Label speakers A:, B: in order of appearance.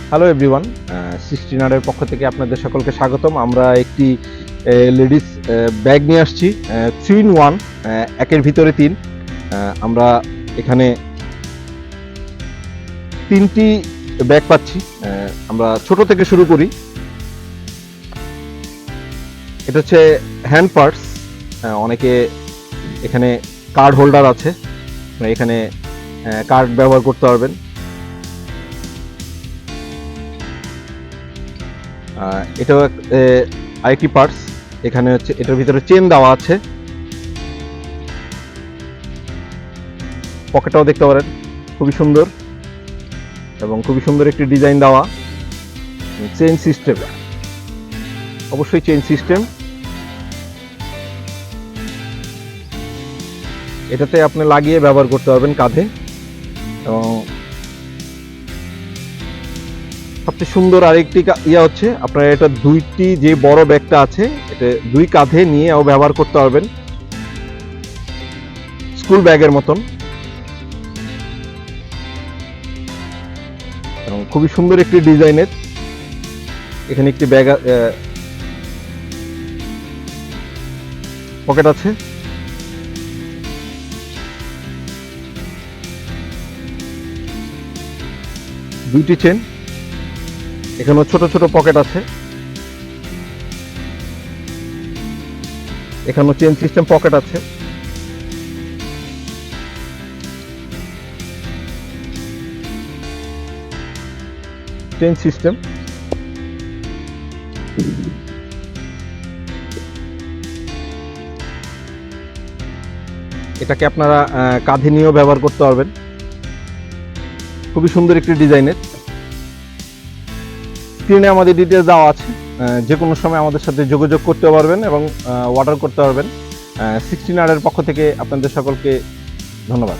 A: Hello everyone, 16 পক্ষ থেকে আপনাদের সকলকে স্বাগতম। আমরা একটি লেডিস ব্যাগ নিয়ে আসছি, 3 in 1, একের ভিতরে 3। আমরা এখানে 3টি ব্যাগ পাচ্ছি। আমরা ছোট থেকে শুরু করি। এটা হচ্ছে হ্যান্ড পার্স। অনেকে এখানে কার্ড হোল্ডার আছে, এখানে কার্ড ব্যবহার করতে পারবেন। এটাও আরেকটি পার্স। এখানে হচ্ছে এটার ভিতরে চেন দেওয়া আছে, পকেটটাও দেখতে পারেন, খুবই সুন্দর এবং খুবই সুন্দর একটি ডিজাইন দেওয়া। চেইন সিস্টেম, অবশ্যই চেইন সিস্টেম। এটাতে আপনি লাগিয়ে ব্যবহার করতে পারবেন কাঁধে। এবং সবচেয়ে সুন্দর আরেকটি হচ্ছে আপনার এটা দুইটি যে বড় ব্যাগটা আছে, এটা দুই কাঁধে নিয়েও ব্যবহার করতে পারবেন, স্কুল ব্যাগের মতন। এবং খুবই সুন্দর একটি ডিজাইনের। এখানে একটি ব্যাগ পকেট আছে। দুইটি চেন, এখানেও ছোট ছোট পকেট আছে। এখানেও চেন সিস্টেম পকেট আছে। Chain system. এটাকে আপনারা কাঁধে নিয়েও ব্যবহার করতে পারবেন। খুবই সুন্দর একটি ডিজাইনের। স্ক্রিনে আমাদের ডিটেলস দেওয়া আছে, যে কোনো সময় আমাদের সাথে যোগাযোগ করতে পারবেন এবং অর্ডার করতে পারবেন। 16 পক্ষ থেকে আপনাদের সকলকে ধন্যবাদ।